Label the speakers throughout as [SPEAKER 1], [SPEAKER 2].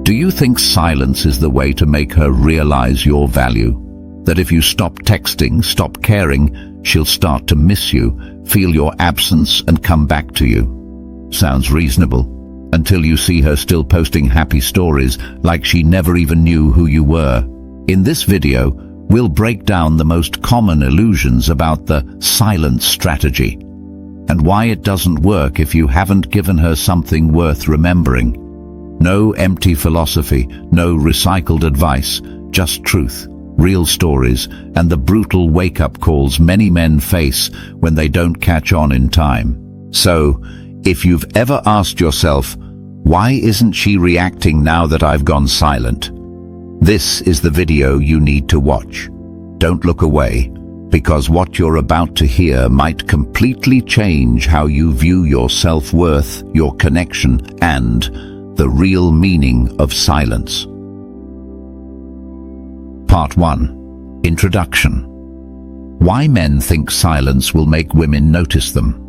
[SPEAKER 1] Do you think silence is the way to make her realize your value? That if you stop texting, stop caring, she'll start to miss you, feel your absence and come back to you? Sounds reasonable, until you see her still posting happy stories like she never even knew who you were. In this video, we'll break down the most common illusions about the silence strategy and why it doesn't work if you haven't given her something worth remembering. No empty philosophy, no recycled advice, just truth, real stories, and the brutal wake-up calls many men face when they don't catch on in time. So, if you've ever asked yourself, why isn't she reacting now that I've gone silent? This is the video you need to watch. Don't look away, because what you're about to hear might completely change how you view your self-worth, your connection, and the real meaning of silence. Part 1. Introduction. Why men think silence will make women notice them.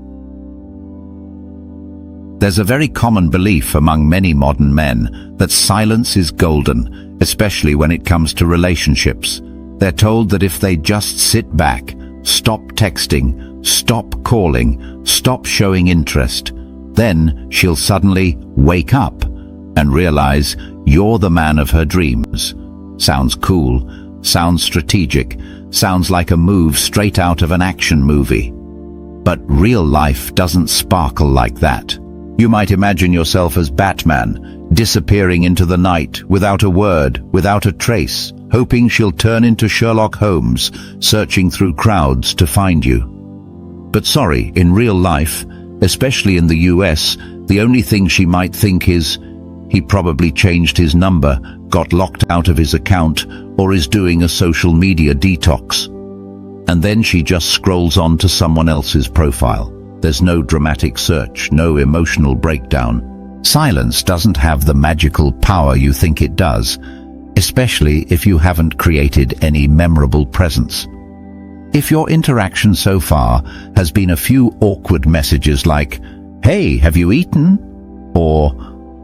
[SPEAKER 1] There's a very common belief among many modern men that silence is golden, especially when it comes to relationships. They're told that if they just sit back, stop texting, stop calling, stop showing interest, then she'll suddenly wake up and realize you're the man of her dreams. Sounds cool, sounds strategic, sounds like a move straight out of an action movie. But real life doesn't sparkle like that. You might imagine yourself as Batman, disappearing into the night without a word, without a trace, hoping she'll turn into Sherlock Holmes, searching through crowds to find you. But sorry, in real life, especially in the US, the only thing she might think is, he probably changed his number, got locked out of his account, or is doing a social media detox. And then she just scrolls on to someone else's profile. There's no dramatic search, no emotional breakdown. Silence doesn't have the magical power you think it does, especially if you haven't created any memorable presence. If your interaction so far has been a few awkward messages like, "Hey, have you eaten?" or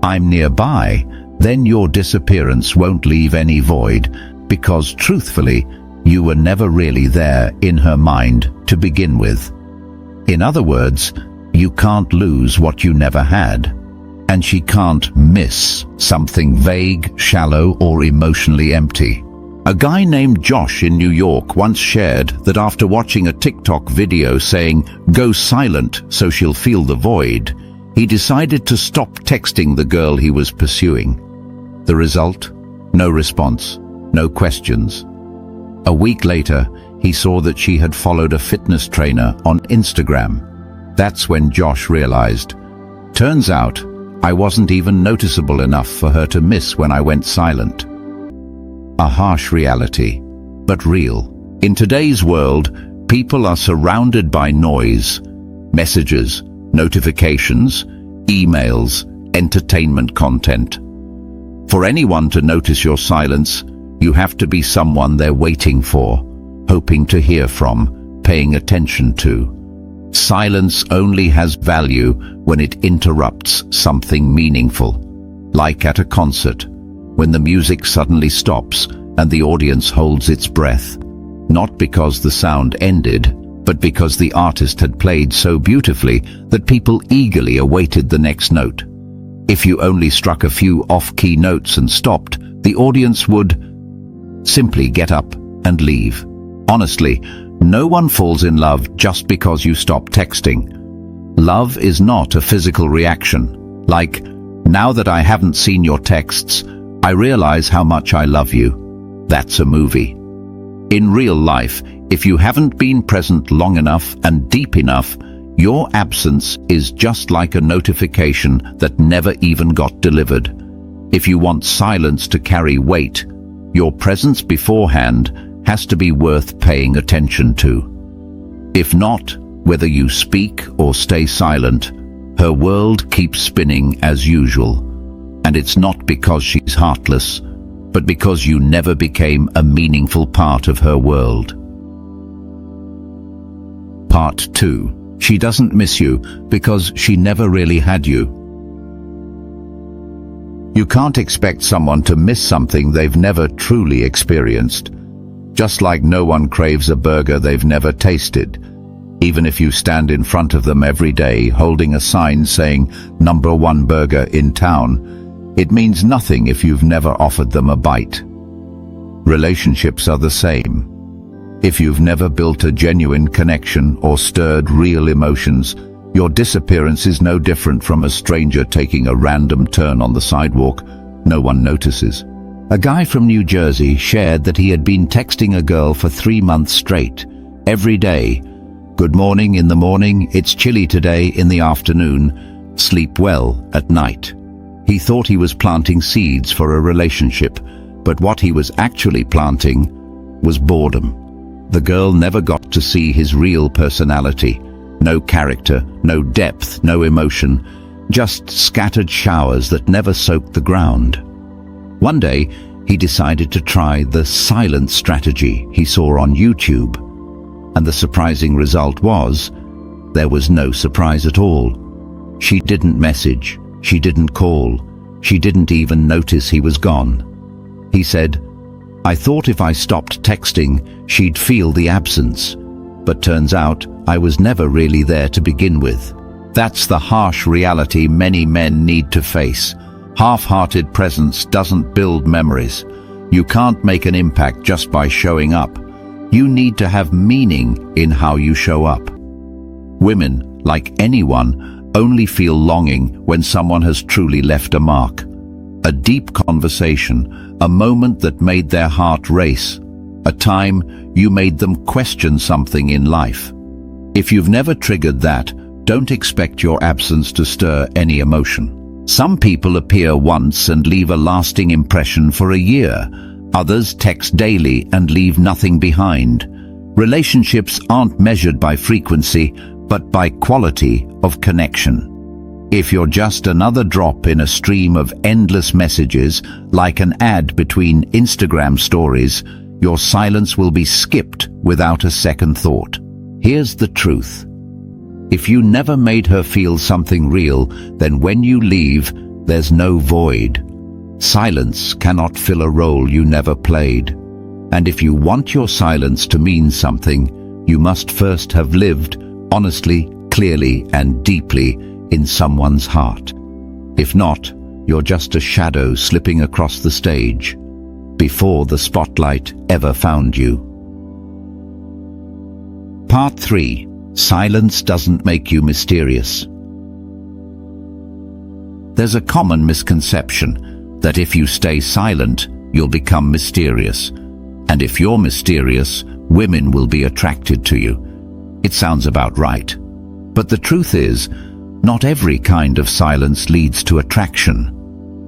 [SPEAKER 1] "I'm nearby," then your disappearance won't leave any void, because truthfully, you were never really there in her mind to begin with. In other words, you can't lose what you never had, and she can't miss something vague, shallow, or emotionally empty. A guy named Josh in New York once shared that after watching a TikTok video saying, "Go silent so she'll feel the void," he decided to stop texting the girl he was pursuing. The result? No response, no questions. A week later, he saw that she had followed a fitness trainer on Instagram. That's when Josh realized, turns out, I wasn't even noticeable enough for her to miss when I went silent. A harsh reality, but real. In today's world, people are surrounded by noise, messages, notifications, emails, entertainment content. For anyone to notice your silence, you have to be someone they're waiting for, hoping to hear from, paying attention to. Silence only has value when it interrupts something meaningful, like at a concert, when the music suddenly stops and the audience holds its breath, not because the sound ended, but because the artist had played so beautifully that people eagerly awaited the next note. If you only struck a few off-key notes and stopped, the audience would simply get up and leave. Honestly, no one falls in love just because you stop texting. Love is not a physical reaction, like, now that I haven't seen your texts, I realize how much I love you. That's a movie. In real life, if you haven't been present long enough and deep enough, your absence is just like a notification that never even got delivered. If you want silence to carry weight, your presence beforehand has to be worth paying attention to. If not, whether you speak or stay silent, her world keeps spinning as usual. And it's not because she's heartless, but because you never became a meaningful part of her world. Part 2. She doesn't miss you because she never really had you. You can't expect someone to miss something they've never truly experienced. Just like no one craves a burger they've never tasted. Even if you stand in front of them every day holding a sign saying #1 burger in town, it means nothing if you've never offered them a bite. Relationships are the same. If you've never built a genuine connection or stirred real emotions, your disappearance is no different from a stranger taking a random turn on the sidewalk. No one notices. A guy from New Jersey shared that he had been texting a girl for 3 months straight, every day. Good morning in the morning, it's chilly today in the afternoon, sleep well at night. He thought he was planting seeds for a relationship, but what he was actually planting was boredom. The girl never got to see his real personality. No character, no depth, no emotion, just scattered showers that never soaked the ground. One day, he decided to try the silent strategy he saw on YouTube. And the surprising result was, there was no surprise at all. She didn't message, she didn't call, she didn't even notice he was gone. He said, "I thought if I stopped texting, she'd feel the absence. But turns out I was never really there to begin with." That's the harsh reality many men need to face. Half-hearted presence doesn't build memories. You can't make an impact just by showing up. You need to have meaning in how you show up. Women, like anyone, only feel longing when someone has truly left a mark. A deep conversation, a moment that made their heart race, a time you made them question something in life. If you've never triggered that, don't expect your absence to stir any emotion. Some people appear once and leave a lasting impression for a year. Others text daily and leave nothing behind. Relationships aren't measured by frequency, but by quality of connection. If you're just another drop in a stream of endless messages, like an ad between Instagram stories, your silence will be skipped without a second thought. Here's the truth. If you never made her feel something real, then when you leave, there's no void. Silence cannot fill a role you never played. And if you want your silence to mean something, you must first have lived honestly, clearly, and deeply in someone's heart. If not, you're just a shadow slipping across the stage before the spotlight ever found you. Part 3. Silence doesn't make you mysterious. There's a common misconception that if you stay silent, you'll become mysterious. And if you're mysterious, women will be attracted to you. It sounds about right. But the truth is, not every kind of silence leads to attraction.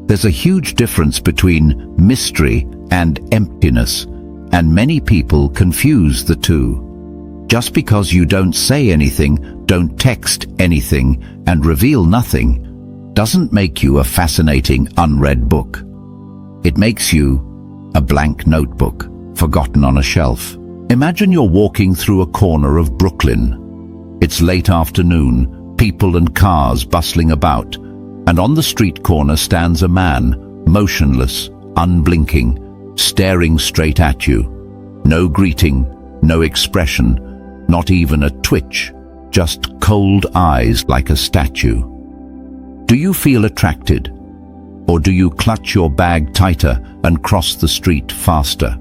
[SPEAKER 1] There's a huge difference between mystery and emptiness, and many people confuse the two. Just because you don't say anything, don't text anything, and reveal nothing, doesn't make you a fascinating unread book. It makes you a blank notebook, forgotten on a shelf. Imagine you're walking through a corner of Brooklyn. It's late afternoon, people and cars bustling about, and on the street corner stands a man, motionless, unblinking, staring straight at you. No greeting, no expression, not even a twitch, just cold eyes like a statue. Do you feel attracted? Or do you clutch your bag tighter and cross the street faster?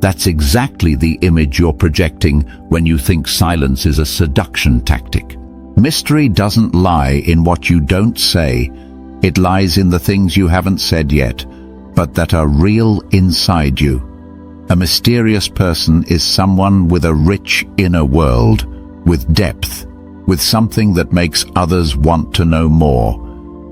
[SPEAKER 1] That's exactly the image you're projecting when you think silence is a seduction tactic. Mystery doesn't lie in what you don't say. It lies in the things you haven't said yet, but that are real inside you. A mysterious person is someone with a rich inner world, with depth, with something that makes others want to know more.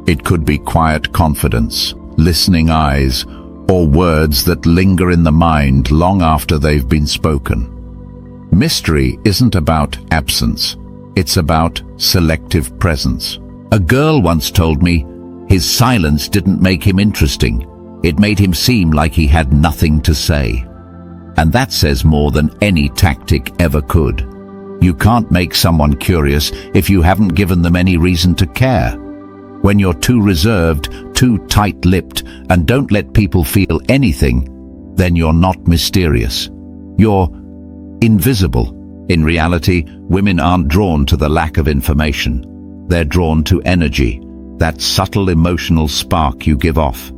[SPEAKER 1] It could be quiet confidence, listening eyes, or words that linger in the mind long after they've been spoken. Mystery isn't about absence, it's about selective presence. A girl once told me, his silence didn't make him interesting, it made him seem like he had nothing to say. And that says more than any tactic ever could. You can't make someone curious if you haven't given them any reason to care. When you're too reserved, too tight-lipped, and don't let people feel anything, then you're not mysterious. You're invisible. In reality, women aren't drawn to the lack of information. They're drawn to energy, that subtle emotional spark you give off.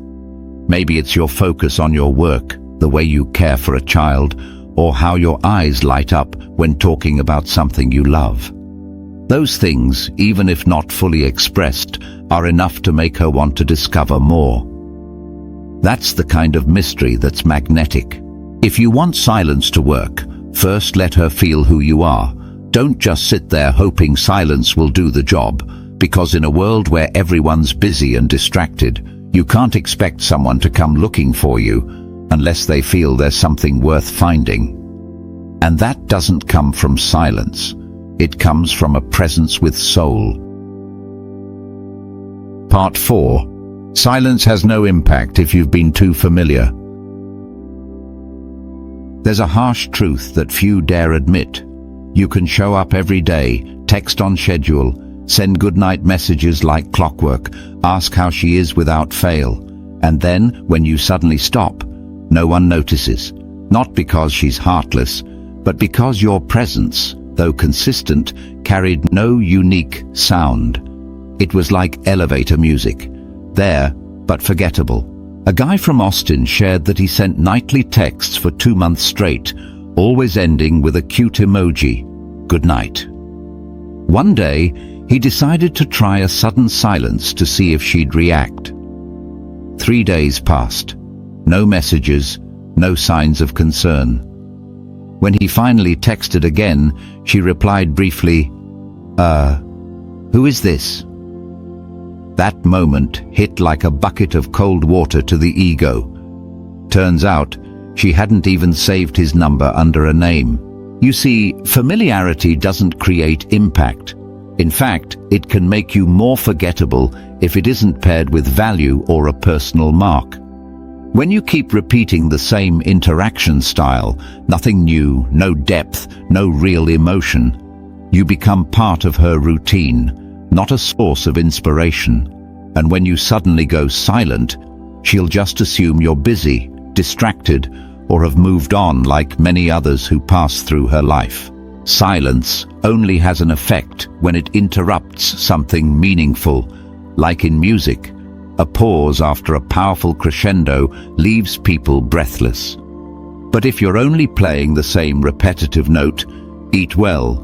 [SPEAKER 1] Maybe it's your focus on your work, the way you care for a child, or how your eyes light up when talking about something you love. Those things, even if not fully expressed, are enough to make her want to discover more. That's the kind of mystery that's magnetic. If you want silence to work, first let her feel who you are. Don't just sit there hoping silence will do the job, because in a world where everyone's busy and distracted, you can't expect someone to come looking for you unless they feel there's something worth finding. And that doesn't come from silence. It comes from a presence with soul. Part 4. Silence has no impact if you've been too familiar. There's a harsh truth that few dare admit. You can show up every day, text on schedule, send goodnight messages like clockwork, ask how she is without fail, and then, when you suddenly stop, no one notices. Not because she's heartless, but because your presence, though consistent, carried no unique sound. It was like elevator music. There, but forgettable. A guy from Austin shared that he sent nightly texts for 2 months straight, always ending with a cute emoji, good night. One day, he decided to try a sudden silence to see if she'd react. 3 days passed. No messages, no signs of concern. When he finally texted again, she replied briefly, who is this? That moment hit like a bucket of cold water to the ego. Turns out, she hadn't even saved his number under a name. You see, familiarity doesn't create impact. In fact, it can make you more forgettable if it isn't paired with value or a personal mark. When you keep repeating the same interaction style, nothing new, no depth, no real emotion, you become part of her routine, not a source of inspiration. And when you suddenly go silent, she'll just assume you're busy, distracted, or have moved on like many others who pass through her life. Silence only has an effect when it interrupts something meaningful, like in music. A pause after a powerful crescendo leaves people breathless. But if you're only playing the same repetitive note, eat well,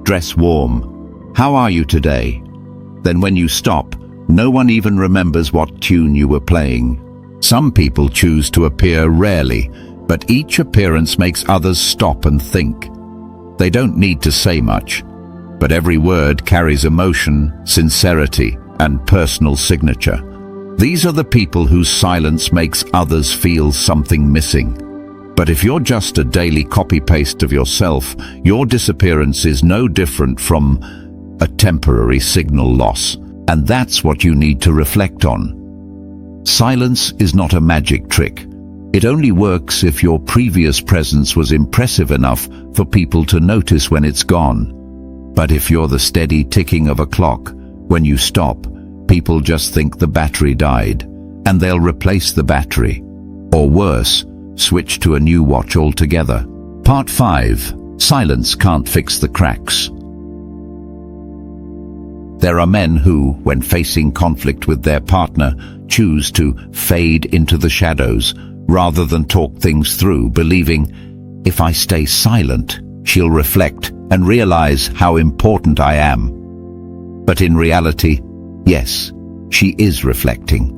[SPEAKER 1] dress warm, how are you today? Then when you stop, no one even remembers what tune you were playing. Some people choose to appear rarely, but each appearance makes others stop and think. They don't need to say much, but every word carries emotion, sincerity, and personal signature. These are the people whose silence makes others feel something missing. But if you're just a daily copy-paste of yourself, your disappearance is no different from a temporary signal loss. And that's what you need to reflect on. Silence is not a magic trick. It only works if your previous presence was impressive enough for people to notice when it's gone. But if you're the steady ticking of a clock, when you stop, people just think the battery died, and they'll replace the battery. Or worse, switch to a new watch altogether. Part 5. Silence can't fix the cracks. There are men who, when facing conflict with their partner, choose to fade into the shadows rather than talk things through, believing, if I stay silent, she'll reflect and realize how important I am. But in reality, yes, she is reflecting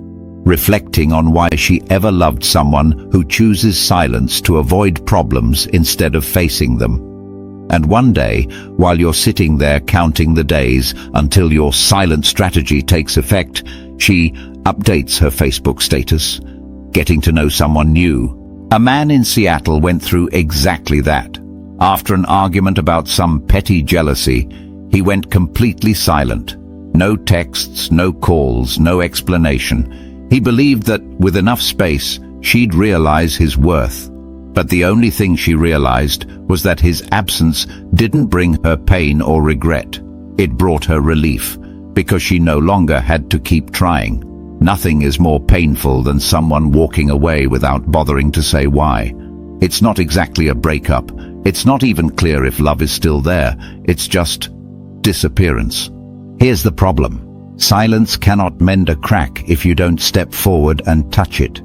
[SPEAKER 1] on why she ever loved someone who chooses silence to avoid problems instead of facing them. And one day, while you're sitting there counting the days until your silent strategy takes effect, she updates her Facebook status, getting to know someone new. A man in Seattle went through exactly that. After an argument about some petty jealousy, he went completely silent. No texts, no calls, no explanation. He believed that with enough space, she'd realize his worth. But the only thing she realized was that his absence didn't bring her pain or regret. It brought her relief, because she no longer had to keep trying. Nothing is more painful than someone walking away without bothering to say why. It's not exactly a breakup. It's not even clear if love is still there. It's just disappearance. Here's the problem. Silence cannot mend a crack if you don't step forward and touch it.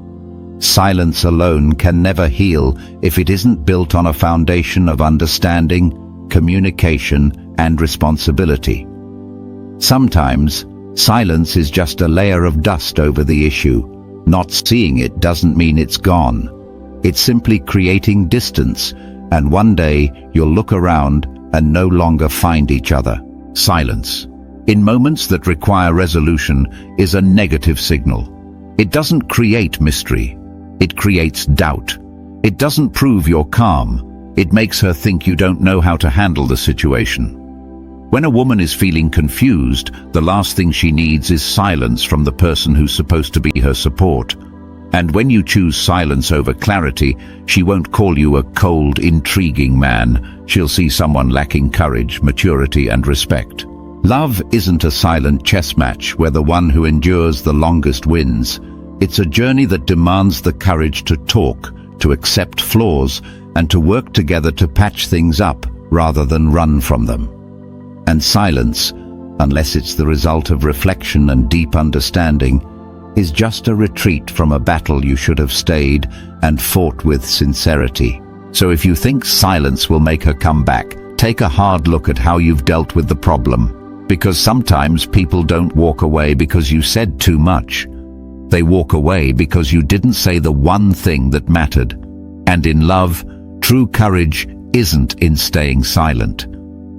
[SPEAKER 1] Silence alone can never heal if it isn't built on a foundation of understanding, communication, and responsibility. Sometimes, silence is just a layer of dust over the issue. Not seeing it doesn't mean it's gone. It's simply creating distance, and one day you'll look around and no longer find each other. Silence, in moments that require resolution, is a negative signal. It doesn't create mystery. It creates doubt. It doesn't prove you're calm. It makes her think you don't know how to handle the situation. When a woman is feeling confused, the last thing she needs is silence from the person who's supposed to be her support. And when you choose silence over clarity, she won't call you a cold, intriguing man. She'll see someone lacking courage, maturity, and respect. Love isn't a silent chess match where the one who endures the longest wins. It's a journey that demands the courage to talk, to accept flaws, and to work together to patch things up rather than run from them. And silence, unless it's the result of reflection and deep understanding, is just a retreat from a battle you should have stayed and fought with sincerity. So if you think silence will make her come back, take a hard look at how you've dealt with the problem. Because sometimes people don't walk away because you said too much. They walk away because you didn't say the one thing that mattered. And in love, true courage isn't in staying silent.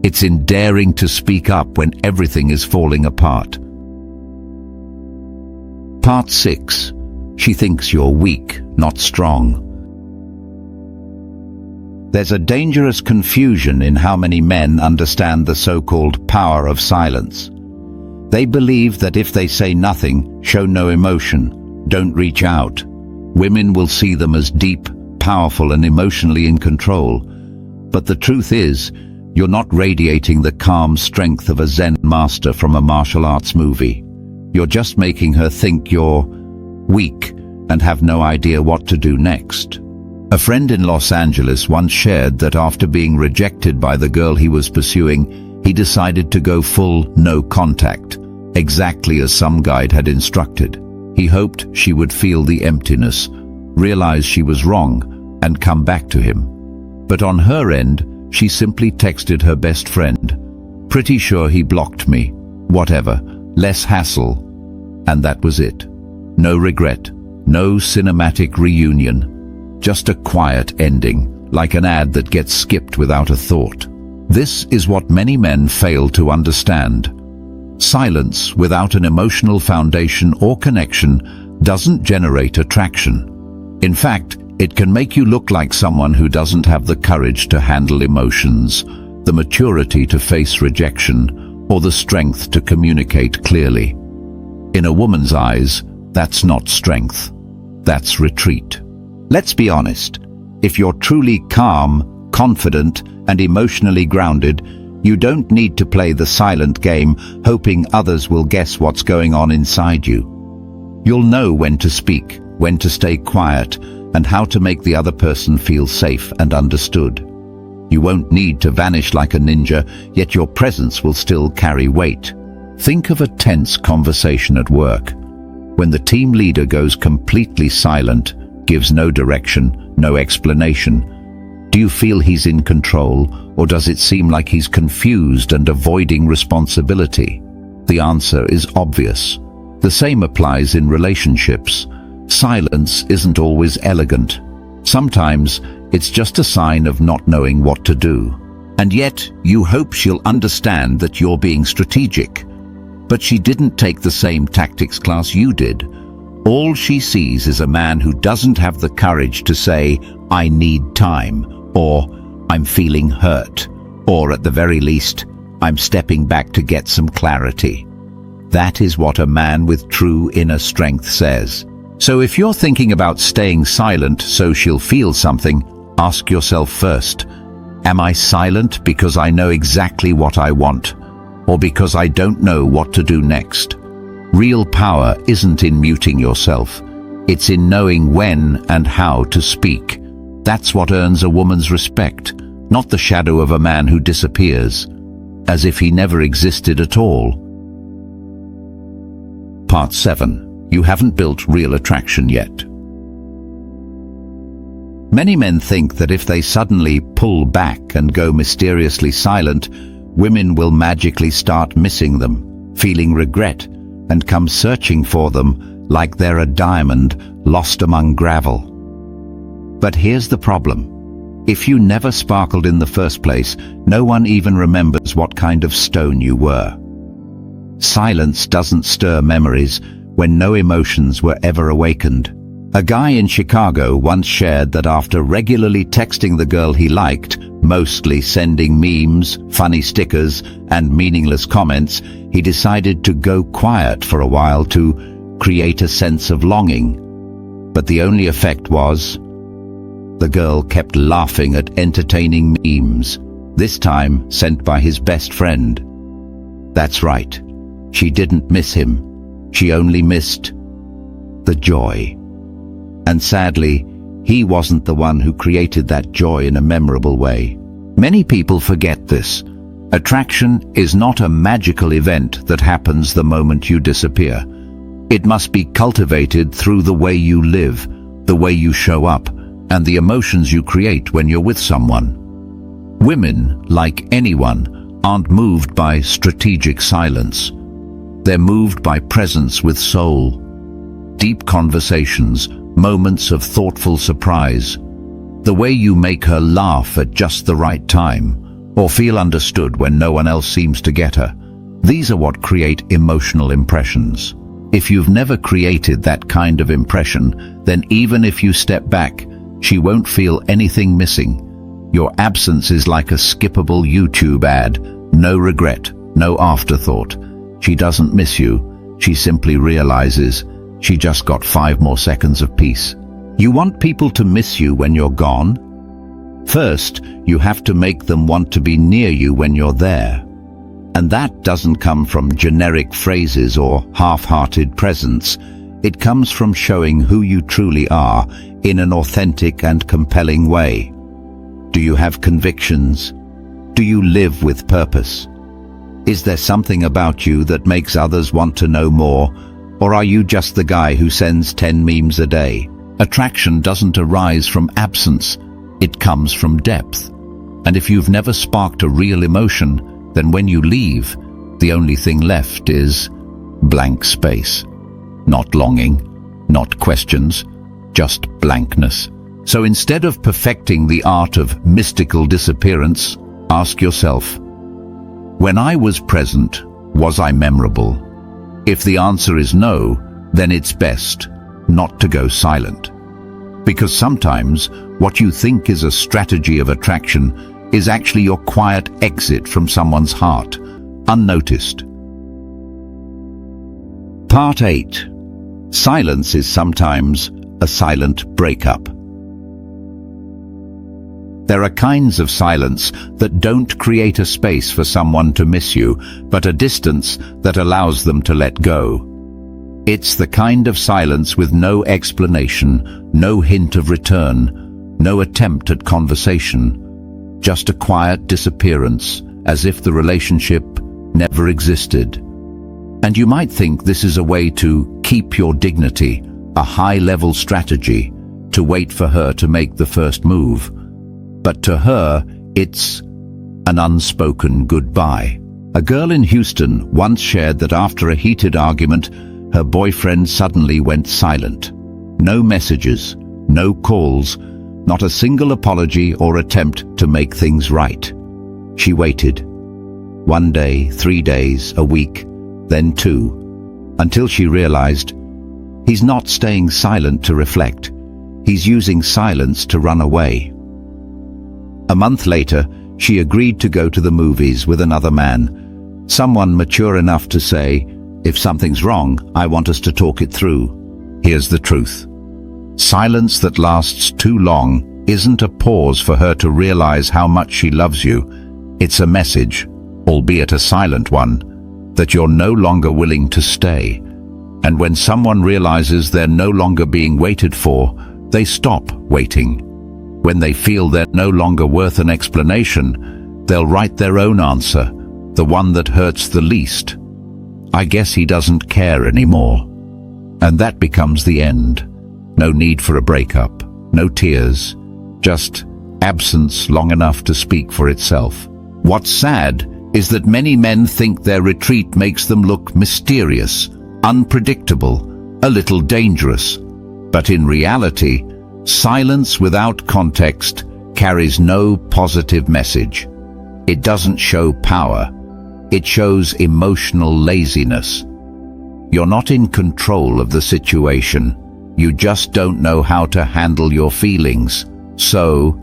[SPEAKER 1] It's in daring to speak up when everything is falling apart. Part 6. She thinks you're weak, not strong. There's a dangerous confusion in how many men understand the so-called power of silence. They believe that if they say nothing, show no emotion, don't reach out, women will see them as deep, powerful, and emotionally in control. But the truth is, you're not radiating the calm strength of a Zen master from a martial arts movie. You're just making her think you're weak and have no idea what to do next. A friend in Los Angeles once shared that after being rejected by the girl he was pursuing, he decided to go full no contact, exactly as some guide had instructed. He hoped she would feel the emptiness, realize she was wrong, and come back to him. But on her end, she simply texted her best friend, "Pretty sure he blocked me. Whatever, less hassle." And that was it. No regret, no cinematic reunion. Just a quiet ending, like an ad that gets skipped without a thought. This is what many men fail to understand. Silence without an emotional foundation or connection doesn't generate attraction. In fact, it can make you look like someone who doesn't have the courage to handle emotions, the maturity to face rejection, or the strength to communicate clearly. In a woman's eyes, that's not strength. That's retreat. Let's be honest. If you're truly calm, confident, and emotionally grounded, you don't need to play the silent game, hoping others will guess what's going on inside you. You'll know when to speak, when to stay quiet, and how to make the other person feel safe and understood. You won't need to vanish like a ninja, yet your presence will still carry weight. Think of a tense conversation at work. When the team leader goes completely silent, gives no direction, no explanation, do you feel he's in control, or does it seem like he's confused and avoiding responsibility? The answer is obvious. The same applies in relationships. Silence isn't always elegant. Sometimes it's just a sign of not knowing what to do. And yet you hope she'll understand that you're being strategic. But she didn't take the same tactics class you did. All she sees is a man who doesn't have the courage to say, "I need time," or "I'm feeling hurt," or at the very least, "I'm stepping back to get some clarity." That is what a man with true inner strength says. So if you're thinking about staying silent so she'll feel something, ask yourself first, am I silent because I know exactly what I want, or because I don't know what to do next? Real power isn't in muting yourself. It's in knowing when and how to speak. That's what earns a woman's respect, not the shadow of a man who disappears, as if he never existed at all. Part 7. You haven't built real attraction yet. Many men think that if they suddenly pull back and go mysteriously silent, women will magically start missing them, feeling regret, and come searching for them like they're a diamond lost among gravel. But here's the problem. If you never sparkled in the first place, no one even remembers what kind of stone you were. Silence doesn't stir memories when no emotions were ever awakened. A guy in Chicago once shared that after regularly texting the girl he liked, mostly sending memes, funny stickers, and meaningless comments, he decided to go quiet for a while to create a sense of longing. But the only effect was, the girl kept laughing at entertaining memes, this time sent by his best friend. That's right. She didn't miss him. She only missed the joy. And sadly, he wasn't the one who created that joy in a memorable way. Many people forget this. Attraction is not a magical event that happens the moment you disappear. It must be cultivated through the way you live, the way you show up, and the emotions you create when you're with someone. Women, like anyone, aren't moved by strategic silence. They're moved by presence with soul. Deep conversations, moments of thoughtful surprise, the way you make her laugh at just the right time, or feel understood when no one else seems to get her. These are what create emotional impressions. If you've never created that kind of impression, then even if you step back, she won't feel anything missing. Your absence is like a skippable YouTube ad. No regret, no afterthought. She doesn't miss you. She simply realizes she just got 5 more seconds of peace. You want people to miss you when you're gone? First, you have to make them want to be near you when you're there. And that doesn't come from generic phrases or half-hearted presence. It comes from showing who you truly are in an authentic and compelling way. Do you have convictions? Do you live with purpose? Is there something about you that makes others want to know more? Or are you just the guy who sends 10 memes a day? Attraction doesn't arise from absence. It comes from depth. And if you've never sparked a real emotion, then when you leave, the only thing left is blank space. Not longing, not questions, just blankness. So instead of perfecting the art of mystical disappearance, ask yourself, when I was present, was I memorable? If the answer is no, then it's best not to go silent. Because sometimes what you think is a strategy of attraction is actually your quiet exit from someone's heart, unnoticed. Part 8. Silence is sometimes a silent breakup. There are kinds of silence that don't create a space for someone to miss you, but a distance that allows them to let go. It's the kind of silence with no explanation, no hint of return, no attempt at conversation, just a quiet disappearance, as if the relationship never existed. And you might think this is a way to keep your dignity, a high-level strategy, to wait for her to make the first move. But to her, it's an unspoken goodbye. A girl in Houston once shared that after a heated argument, her boyfriend suddenly went silent. No messages, no calls, not a single apology or attempt to make things right. She waited. 1 day, 3 days, a week, then 2, until she realized he's not staying silent to reflect. He's using silence to run away. A month later, she agreed to go to the movies with another man, someone mature enough to say, "If something's wrong, I want us to talk it through." Here's the truth. Silence that lasts too long isn't a pause for her to realize how much she loves you. It's a message, albeit a silent one, that you're no longer willing to stay, And when someone realizes they're no longer being waited for, they stop waiting. When they feel they're no longer worth an explanation, they'll write their own answer, the one that hurts the least. I guess he doesn't care anymore. And that becomes the end. No need for a breakup, no tears, just absence long enough to speak for itself. What's sad is that many men think their retreat makes them look mysterious, unpredictable, a little dangerous. But in reality, silence without context carries no positive message. It doesn't show power. It shows emotional laziness. You're not in control of the situation. You just don't know how to handle your feelings. So,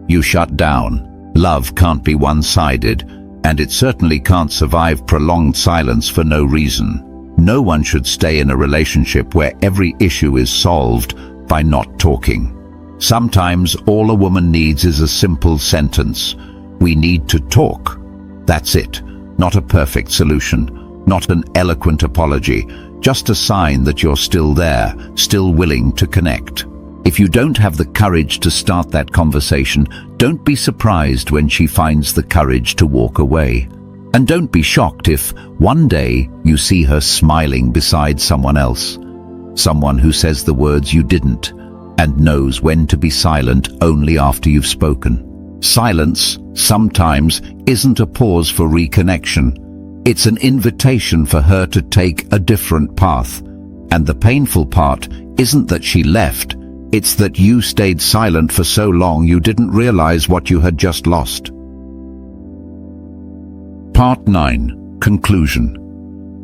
[SPEAKER 1] you shut down. Love can't be one-sided, and it certainly can't survive prolonged silence for no reason. No one should stay in a relationship where every issue is solved by not talking. Sometimes all a woman needs is a simple sentence. We need to talk. That's it. Not a perfect solution, not an eloquent apology, just a sign that you're still there, still willing to connect. If you don't have the courage to start that conversation, don't be surprised when she finds the courage to walk away. And don't be shocked if one day you see her smiling beside someone else, someone who says the words you didn't and knows when to be silent only after you've spoken. Silence, sometimes, isn't a pause for reconnection. It's an invitation for her to take a different path. And the painful part isn't that she left, it's that you stayed silent for so long you didn't realize what you had just lost. Part 9. Conclusion.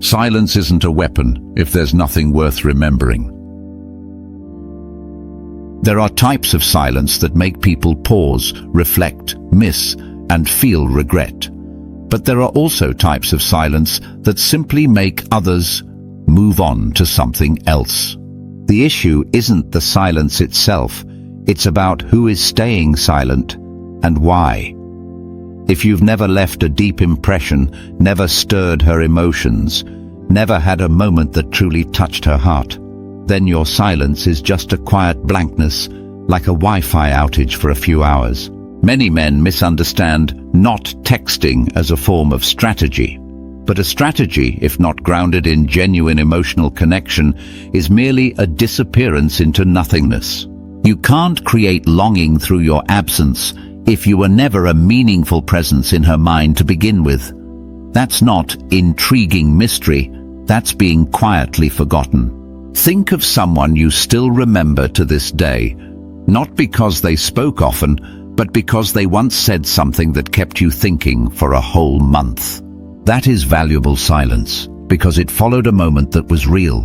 [SPEAKER 1] Silence isn't a weapon if there's nothing worth remembering. There are types of silence that make people pause, reflect, miss, and feel regret. But there are also types of silence that simply make others move on to something else. The issue isn't the silence itself, it's about who is staying silent and why. If you've never left a deep impression, never stirred her emotions, never had a moment that truly touched her heart, then your silence is just a quiet blankness, like a Wi-Fi outage for a few hours. Many men misunderstand not texting as a form of strategy. But a strategy, if not grounded in genuine emotional connection, is merely a disappearance into nothingness. You can't create longing through your absence if you were never a meaningful presence in her mind to begin with. That's not intriguing mystery, that's being quietly forgotten. Think of someone you still remember to this day, not because they spoke often, but because they once said something that kept you thinking for a whole month. That is valuable silence, because it followed a moment that was real.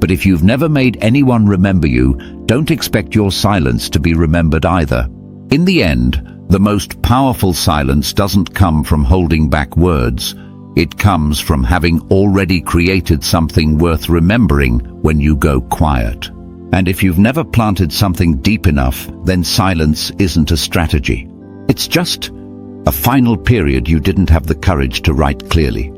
[SPEAKER 1] But if you've never made anyone remember you, don't expect your silence to be remembered either. In the end, the most powerful silence doesn't come from holding back words. It comes from having already created something worth remembering when you go quiet. And if you've never planted something deep enough, then silence isn't a strategy. It's just a final period you didn't have the courage to write clearly.